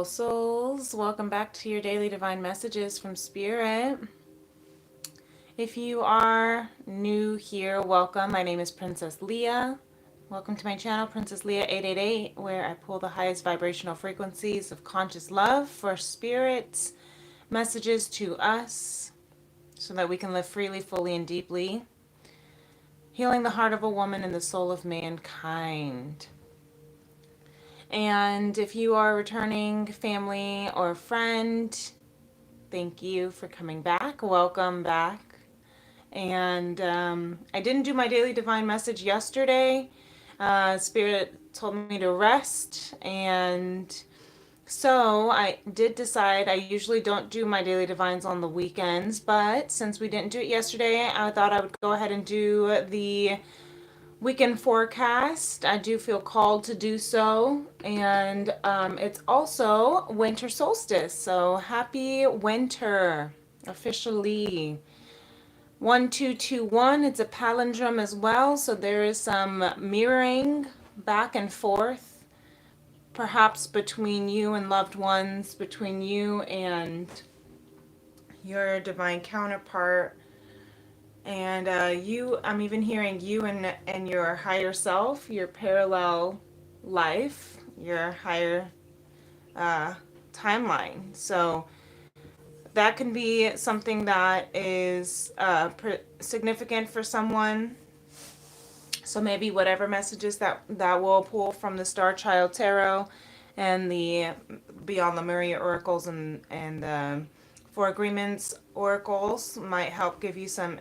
Souls, welcome back to your daily divine messages from Spirit. If you are new here, welcome. My name is Princess Leah. Welcome to my channel, Princess Leah 888, where I pull the highest vibrational frequencies of conscious love for Spirit's messages to us so that we can live freely, fully, and deeply, healing the heart of a woman and the soul of mankind. And if you are a returning family or friend, thank you for coming back. Welcome back. And I didn't do my daily divine message yesterday. Spirit told me to rest. And so I did decide, I usually don't do my daily divines on the weekends, but since we didn't do it yesterday, I thought I would go ahead and do the weekend forecast. I do feel called to do so, and it's also winter solstice, so happy winter officially. 1221, it's a palindrome as well, so there is some mirroring back and forth, perhaps between you and loved ones, between you and your divine counterpart. And I'm even hearing you and your higher self, your parallel life, your higher timeline. So that can be something that is significant for someone. So maybe whatever messages that will pull from the Star Child Tarot and the Beyond Lemuria Oracles and Four Agreements Oracles might help give you some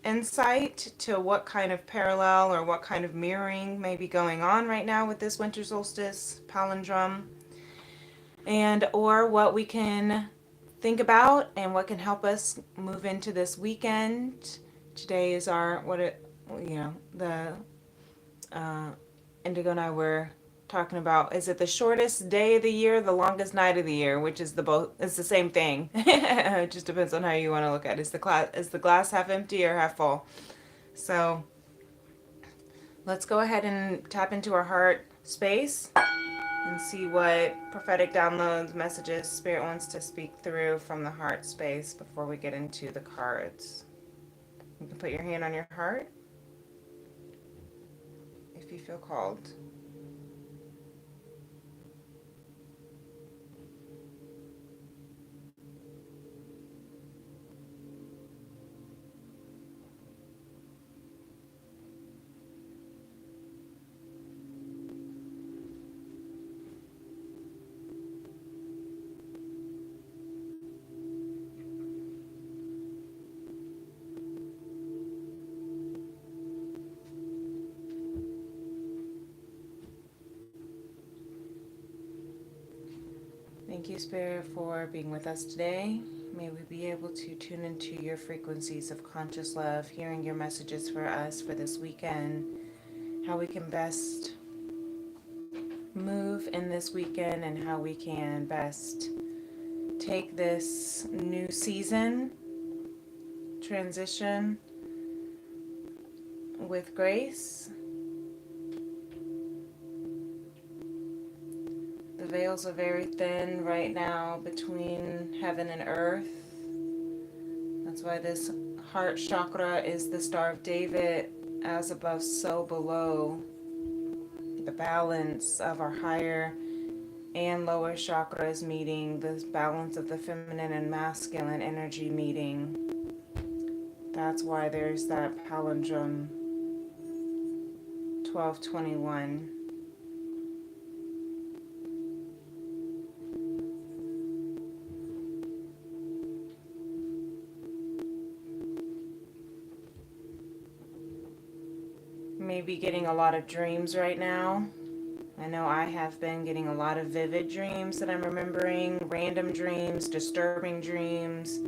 insight to what kind of parallel or what kind of mirroring may be going on right now with this winter solstice palindrome, and or what we can think about and what can help us move into this weekend. Today is the Indigo and I were talking about, is it the shortest day of the year, the longest night of the year, which is it's the same thing. It just depends on how you want to look at it. Is the glass half empty or half full? So let's go ahead and tap into our heart space and see what prophetic downloads, messages Spirit wants to speak through from the heart space before we get into the cards. You can put your hand on your heart if you feel called. Thank you, Spirit, for being with us today. May we be able to tune into your frequencies of conscious love, hearing your messages for us for this weekend, how we can best move in this weekend, and how we can best take this new season, transition with grace. The veils are very thin right now between heaven and earth. That's why this heart chakra is the Star of David, as above, so below. The balance of our higher and lower chakras meeting, the balance of the feminine and masculine energy meeting. That's why there's that palindrome 1221. Maybe getting a lot of dreams right now. I know I have been getting a lot of vivid dreams that I'm remembering, random dreams, disturbing dreams,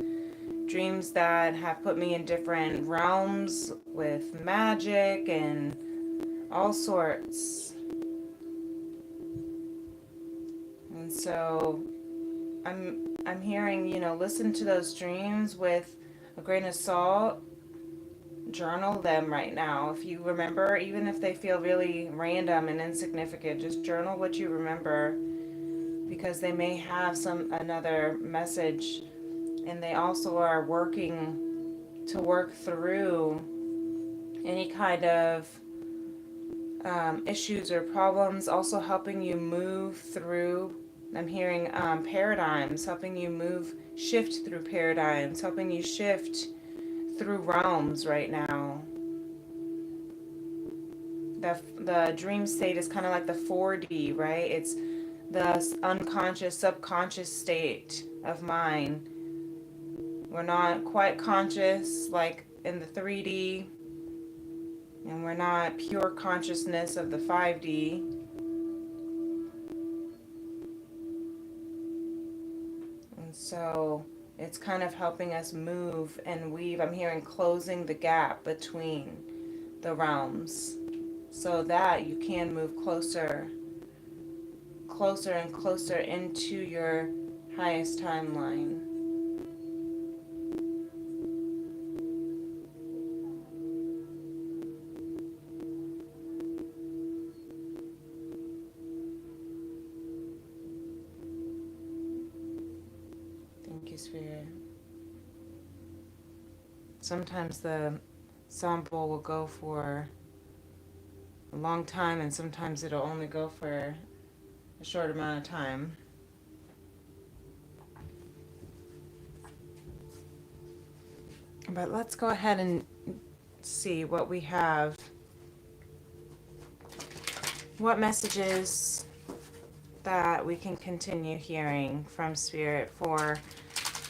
dreams that have put me in different realms with magic and all sorts. And so I'm hearing, listen to those dreams with a grain of salt. Journal them right now. If you remember, even if they feel really random and insignificant, just journal what you remember because they may have another message, and they also are working to work through any kind of issues or problems, also helping you move through. I'm hearing paradigms, helping you shift through paradigms, helping you shift through realms right now. The dream state is kind of like the 4D, right? It's the unconscious, subconscious state of mind. We're not quite conscious like in the 3D, and we're not pure consciousness of the 5D. And so it's kind of helping us move and weave. I'm hearing closing the gap between the realms so that you can move closer and closer into your highest timeline. Thank you, Spirit. Sometimes the sound bowl will go for a long time, and sometimes it'll only go for a short amount of time. But let's go ahead and see what we have. What messages that we can continue hearing from Spirit for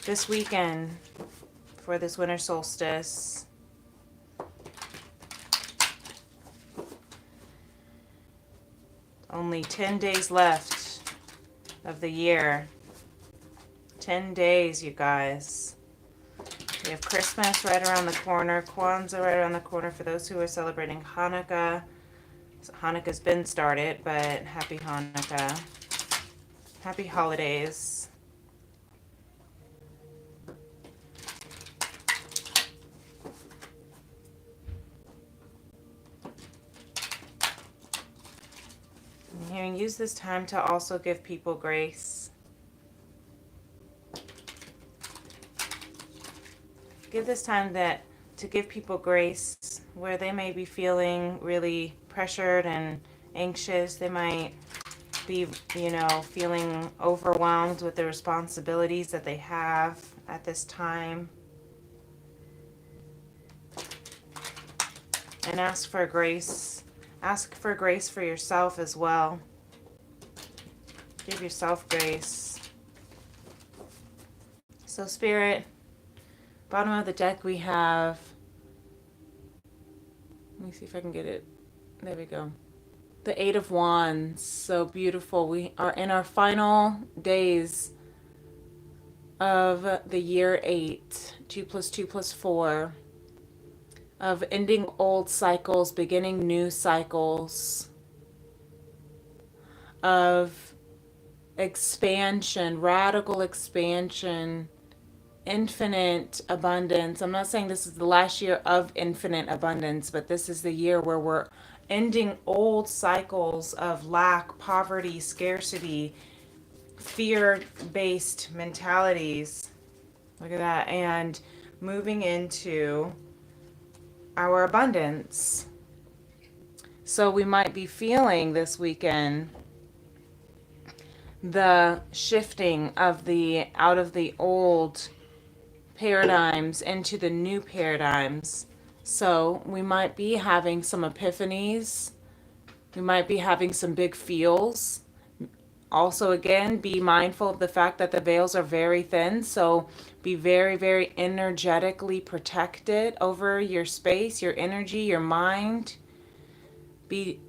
this weekend, for this winter solstice. Only 10 days left of the year. 10 days, you guys. We have Christmas right around the corner, Kwanzaa right around the corner for those who are celebrating Hanukkah. So Hanukkah's been started, but happy Hanukkah. Happy holidays. I'm hearing use this time to also give people grace. Give this time to give people grace where they may be feeling really pressured and anxious. They might be, feeling overwhelmed with the responsibilities that they have at this time. And ask for grace. Ask for grace for yourself as well. Give yourself grace. So, Spirit, bottom of the deck we have, let me see if I can get it. There we go. The Eight of Wands. So beautiful. We are in our final days of the year 8. 2 plus 2 plus 4. Of ending old cycles, beginning new cycles. Of expansion, radical expansion, infinite abundance. I'm not saying this is the last year of infinite abundance, but this is the year where we're ending old cycles of lack, poverty, scarcity, fear-based mentalities. Look at that. And moving into our abundance. So we might be feeling this weekend the shifting of out of the old paradigms into the new paradigms. So we might be having some epiphanies. We might be having some big feels. Also, again, be mindful of the fact that the veils are very thin. So be very, very energetically protected over your space, your energy, your mind. Be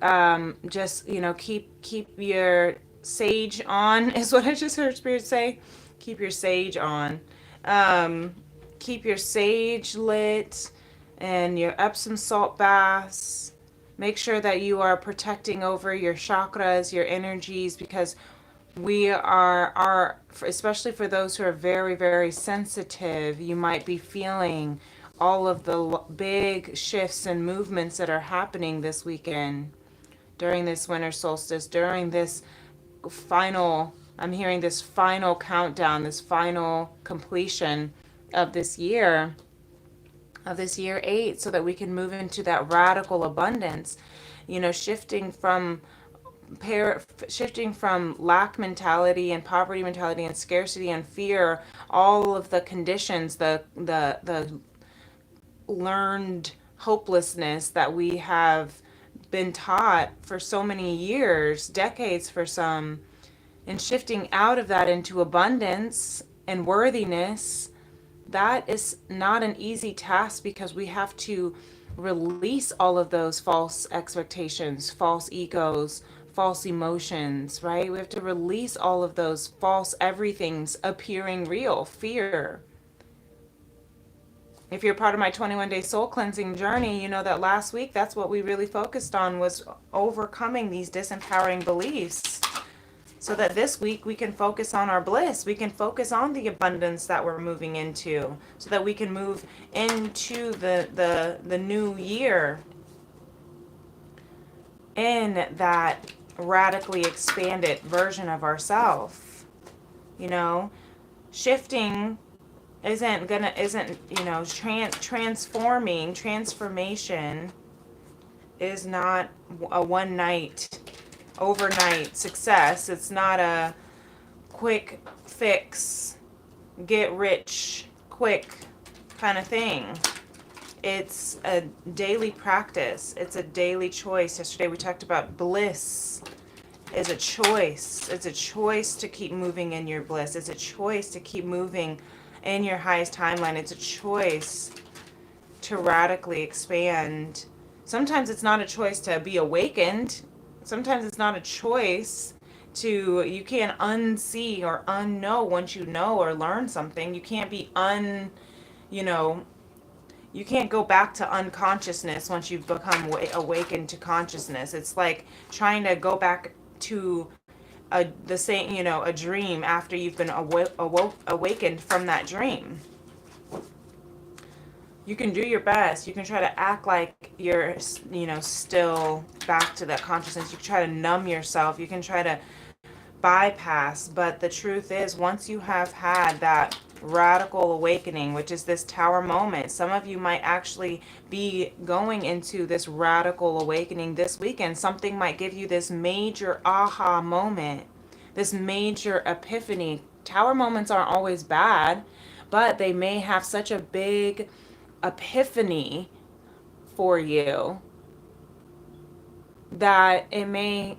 just, keep your sage on, is what I just heard Spirit say. Keep your sage on. Keep your sage lit and your Epsom salt baths. Make sure that you are protecting over your chakras, your energies, because we are especially for those who are very, very sensitive, you might be feeling all of the big shifts and movements that are happening this weekend during this winter solstice, during this final I'm hearing this final countdown, this final completion of this year, year 8, so that we can move into that radical abundance, shifting from lack mentality and poverty mentality and scarcity and fear, all of the conditions, the learned hopelessness that we have been taught for so many years, decades for some, and shifting out of that into abundance and worthiness. That is not an easy task, because we have to release all of those false expectations, false egos, false emotions, right? We have to release all of those false everything's appearing real, fear. If you're part of my 21-day soul cleansing journey, you know that last week, that's what we really focused on, was overcoming these disempowering beliefs, so that this week we can focus on our bliss. We can focus on the abundance that we're moving into, so that we can move into the new year in that radically expanded version of ourselves. Shifting transformation is not a overnight success. It's not a quick fix, get rich quick kind of thing. It's a daily practice. It's a daily choice. Yesterday we talked about bliss is a choice. It's a choice to keep moving in your bliss. It's a choice to keep moving in your highest timeline. It's a choice to radically expand. Sometimes it's not a choice to be awakened. Sometimes it's not a choice you can't unsee or unknow once you know or learn something. You can't be you can't go back to unconsciousness once you've become awakened to consciousness. It's like trying to go back to a dream after you've been awakened from that dream. You can do your best. You can try to act like you're, still back to that consciousness. You can try to numb yourself. You can try to bypass. But the truth is, once you have had that radical awakening, which is this tower moment, some of you might actually be going into this radical awakening this weekend. Something might give you this major aha moment, this major epiphany. Tower moments aren't always bad, but they may have such a big epiphany for you that it may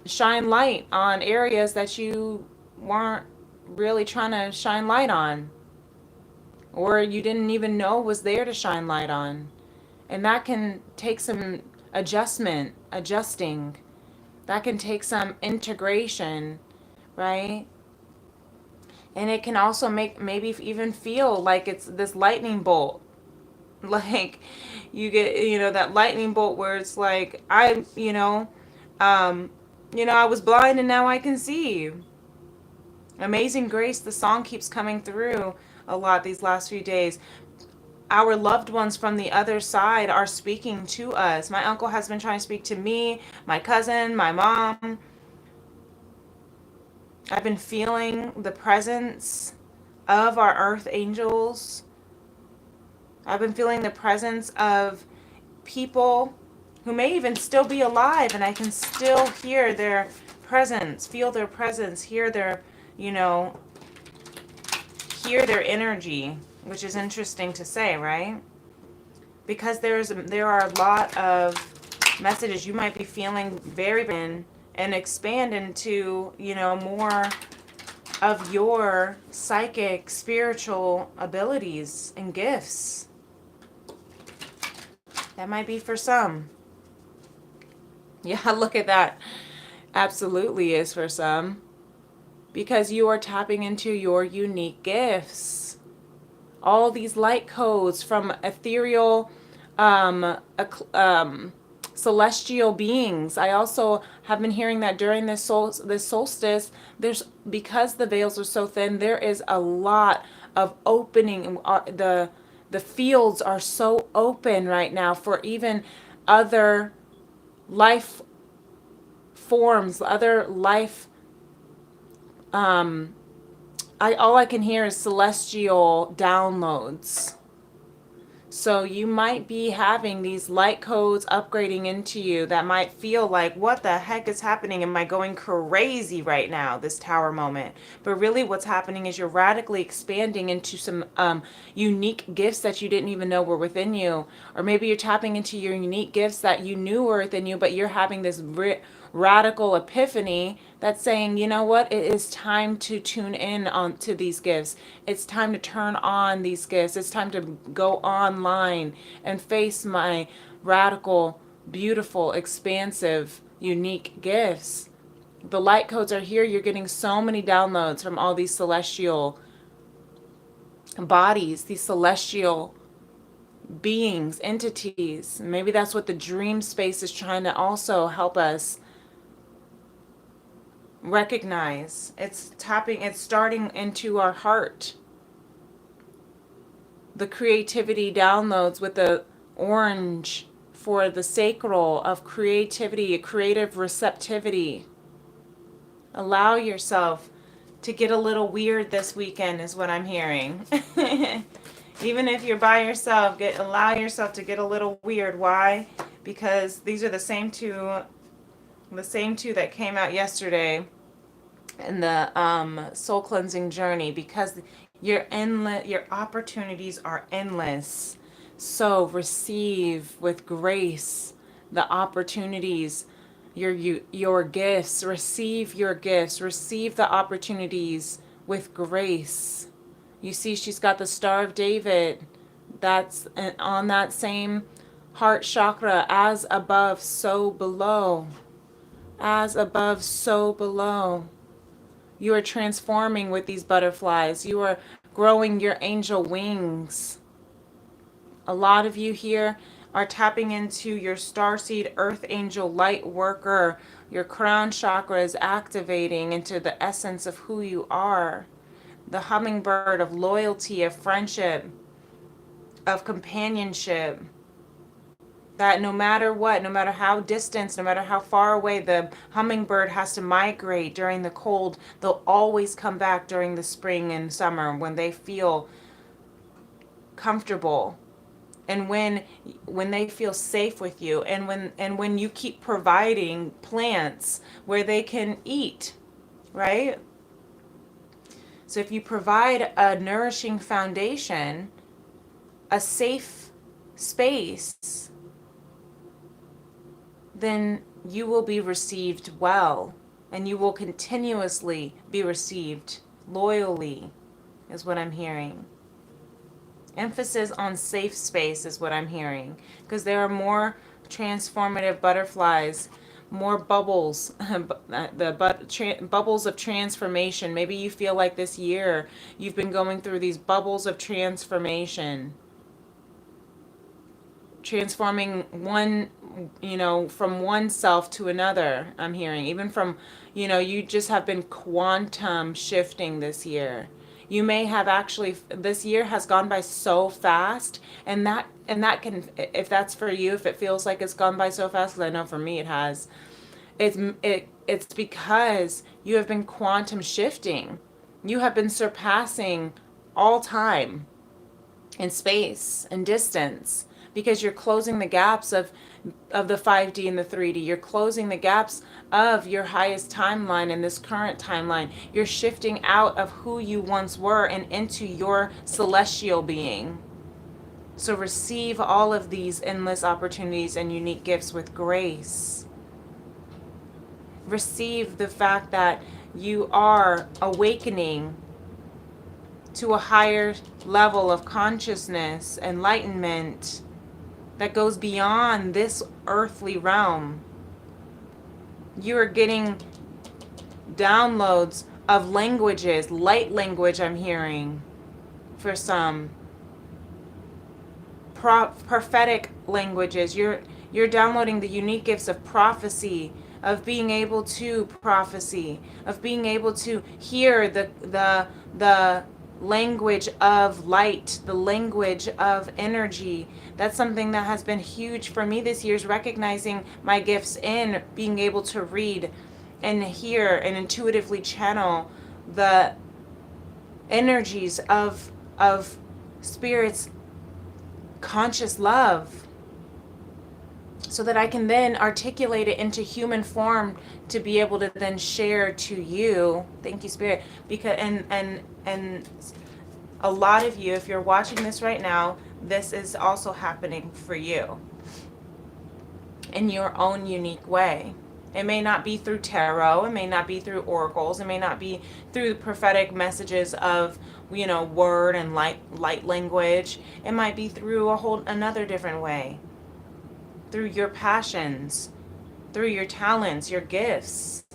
shine light on areas that you weren't really trying to shine light on, or you didn't even know was there to shine light on. And that can take some adjusting. That can take some integration, right? And it can also maybe even feel like it's this lightning bolt. Like you get, that lightning bolt where it's like, I was blind and now I can see. Amazing Grace, the song keeps coming through a lot these last few days. Our loved ones from the other side are speaking to us. My uncle has been trying to speak to me, my cousin, my mom. I've been feeling the presence of our earth angels. I've been feeling the presence of people who may even still be alive, and I can still hear their presence, feel their presence, hear their energy, which is interesting to say, right? Because there are a lot of messages you might be feeling very and expand into, more of your psychic, spiritual abilities and gifts. That might be for some. Yeah, look at that. Absolutely is for some. Because you are tapping into your unique gifts. All these light codes from ethereal, celestial beings. I also have been hearing that during this solstice, because the veils are so thin, there is a lot of opening. The fields are so open right now for even other life forms, other life All I can hear is celestial downloads. So you might be having these light codes upgrading into you that might feel like, what the heck is happening? Am I going crazy right now, this tower moment? But really what's happening is you're radically expanding into some unique gifts that you didn't even know were within you. Or maybe you're tapping into your unique gifts that you knew were within you, but you're having this radical epiphany that's saying, you know what, it is time to tune in on to these gifts. It's time to turn on these gifts. It's time to go online and face my radical, beautiful, expansive, unique gifts. The light codes are here. You're getting so many downloads from all these celestial bodies, these celestial beings, entities. Maybe that's what the dream space is trying to also help us recognize. It's starting into our heart. The creativity downloads with the orange for the sacral of creativity, creative receptivity. Allow yourself to get a little weird this weekend is what I'm hearing. Even if you're by yourself, allow yourself to get a little weird. Why? Because these are the same two that came out yesterday in the soul cleansing journey, because your opportunities are endless. So receive with grace the opportunities, your gifts. Receive your gifts. Receive the opportunities with grace. You see, she's got the Star of David. That's on that same heart chakra. As above, so below. As above, so below. You are transforming with these butterflies. You are growing your angel wings. A lot of you here are tapping into your starseed earth angel light worker. Your crown chakra is activating into the essence of who you are. The hummingbird of loyalty, of friendship, of companionship. That no matter what, no matter how distant, no matter how far away the hummingbird has to migrate during the cold, they'll always come back during the spring and summer when they feel comfortable, and when they feel safe with you, and when you keep providing plants where they can eat, right? So if you provide a nourishing foundation, a safe space, then you will be received well, and you will continuously be received loyally, is what I'm hearing. Emphasis on safe space is what I'm hearing, because there are more transformative butterflies, more bubbles, bubbles of transformation. Maybe you feel like this year you've been going through these bubbles of transformation, transforming one, from one self to another. I'm hearing even from, you just have been quantum shifting this year. You may have actually, this year has gone by so fast, and that can, if that's for you, if it feels like it's gone by so fast, because I know for me it has, it's because you have been quantum shifting. You have been surpassing all time and space and distance, because you're closing the gaps of the 5D and the 3D. You're closing the gaps of your highest timeline and this current timeline. You're shifting out of who you once were and into your celestial being. So receive all of these endless opportunities and unique gifts with grace. Receive the fact that you are awakening to a higher level of consciousness, enlightenment, that goes beyond this earthly realm. You are getting downloads of languages, light language I'm hearing for some. Prophetic languages. You're downloading the unique gifts of prophecy, of being able to prophecy, of being able to hear the language of light, the language of energy. That's something that has been huge for me this year, is recognizing my gifts in being able to read and hear and intuitively channel the energies of Spirit's conscious love, so that I can then articulate it into human form to be able to then share to you. Thank you, Spirit. Because and a lot of you, if you're watching this right now, this is also happening for you in your own unique way. It may not be through tarot, it may not be through oracles, it may not be through the prophetic messages of, word and light language. It might be through another different way. Through your passions, through your talents, your gifts.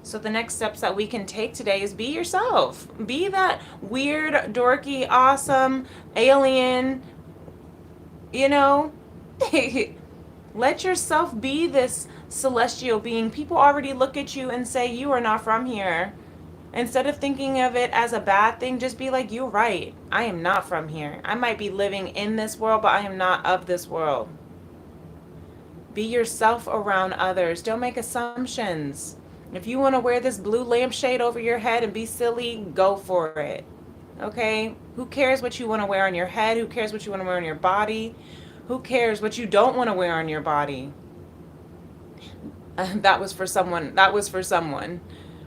So the next steps that we can take today is be yourself. Be that weird, dorky, awesome, alien, let yourself be this celestial being. People already look at you and say, you are not from here. Instead of thinking of it as a bad thing, just be like, you're right. I am not from here. I might be living in this world, but I am not of this world. Be yourself around others. Don't make assumptions. If you want to wear this blue lampshade over your head and be silly, go for it. Okay? Who cares what you want to wear on your head? Who cares what you want to wear on your body? Who cares what you don't want to wear on your body? That was for someone. That was for someone,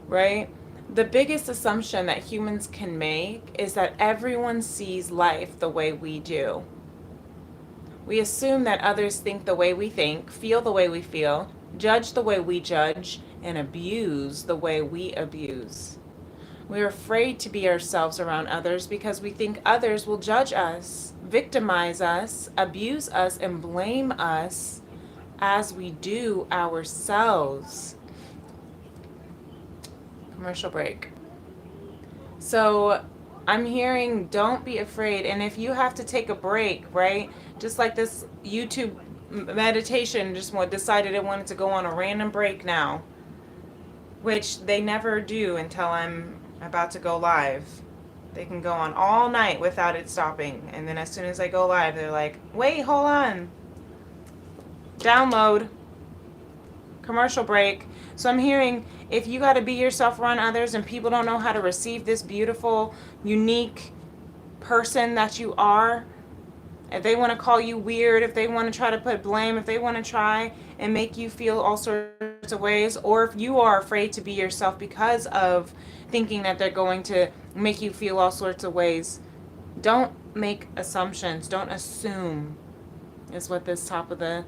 right? The biggest assumption that humans can make is that everyone sees life the way we do. We assume that others think the way we think, feel the way we feel, judge the way we judge, and abuse the way we abuse. We're afraid to be ourselves around others because we think others will judge us, victimize us, abuse us, and blame us as we do ourselves. Commercial break. So I'm hearing, don't be afraid. And if you have to take a break, right? Just like this YouTube meditation just decided it wanted to go on a random break now, which they never do until I'm about to go live. They can go on all night without it stopping. And then as soon as I go live, they're like, wait, hold on. Download. Commercial break. So I'm hearing, if you got to be yourself around others and people don't know how to receive this beautiful, unique person that you are, if they want to call you weird, if they want to try to put blame, if they want to try and make you feel all sorts of ways, or if you are afraid to be yourself because of thinking that they're going to make you feel all sorts of ways, don't make assumptions. Don't assume, is what this top of the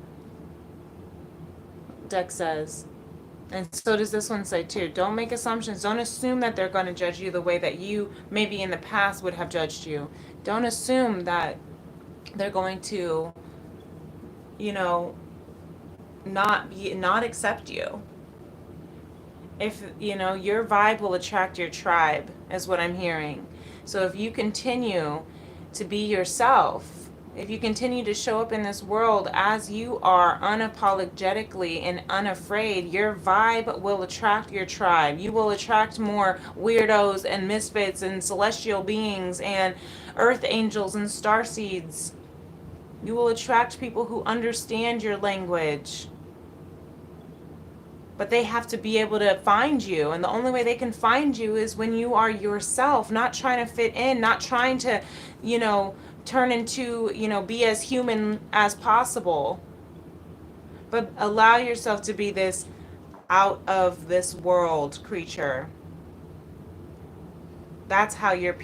deck says. And so does this one say too. Don't make assumptions. Don't assume that they're going to judge you the way that you maybe in the past would have judged you. Don't assume that they're going to, not accept you. If, your vibe will attract your tribe, is what I'm hearing. So if you continue to be yourself, if you continue to show up in this world as you are, unapologetically and unafraid, your vibe will attract your tribe. You will attract more weirdos and misfits and celestial beings and earth angels and starseeds. You will attract people who understand your language. But they have to be able to find you. And the only way they can find you is when you are yourself, not trying to fit in, not trying to, turn into, be as human as possible. But allow yourself to be this out of this world creature. That's how your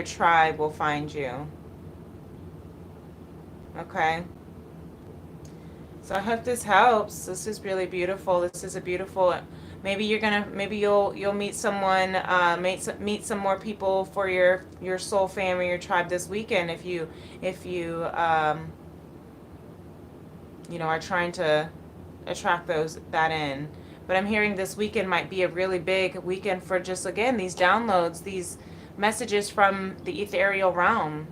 tribe will find you. Okay? So I hope this helps. This is really beautiful. This is a beautiful. Maybe you'll meet someone, meet some more people for your soul family, your tribe this weekend. If you are trying to attract that in. But I'm hearing this weekend might be a really big weekend for just, again, these downloads, these messages from the ethereal realm,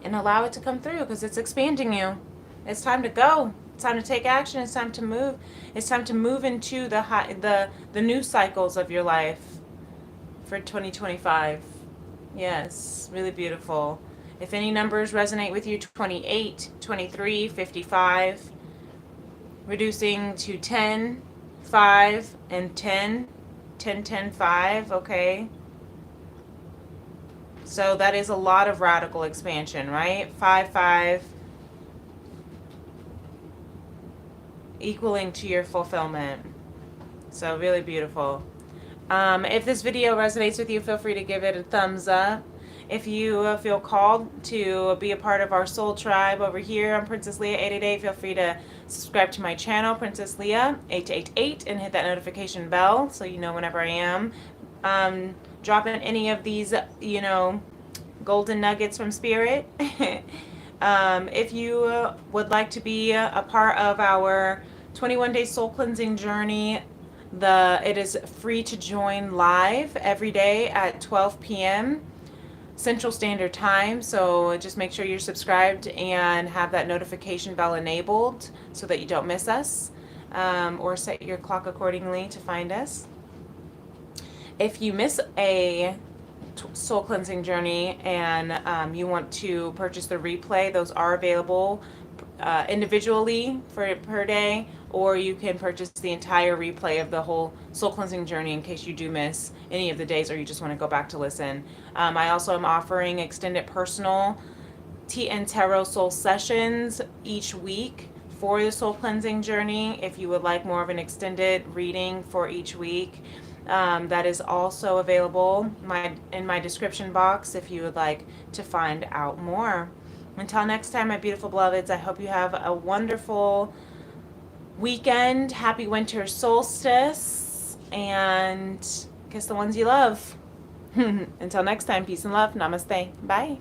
and allow it to come through because it's expanding you. It's time to go. It's time to take action. It's time to move. It's time to move into the new cycles of your life for 2025. Yes, really beautiful. If any numbers resonate with you, 28, 23, 55, reducing to 10, 5, and 10. 10, 10, 5, okay? So that is a lot of radical expansion, right? 5, 5, equaling to your fulfillment. So really beautiful. If this video resonates with you, feel free to give it a thumbs up. If you feel called to be a part of our soul tribe over here on Princess Leah 888, feel free to subscribe to my channel, Princess Leah 888, and hit that notification bell so you know whenever I am dropping any of these, golden nuggets from Spirit. If you would like to be a part of our 21-day soul cleansing journey, it is free to join live every day at 12 p.m. Central Standard Time. So just make sure you're subscribed and have that notification bell enabled so that you don't miss us, or set your clock accordingly to find us. If you miss a soul cleansing journey and you want to purchase the replay, those are available individually per day, or you can purchase the entire replay of the whole soul cleansing journey in case you do miss any of the days or you just want to go back to listen. I also am offering extended personal Tea+Tarot soul sessions each week for the soul cleansing journey. If you would like more of an extended reading for each week, that is also available in my description box if you would like to find out more. Until next time, my beautiful beloveds, I hope you have a wonderful weekend. Happy winter solstice, and kiss the ones you love. Until next time, peace and love. Namaste. Bye.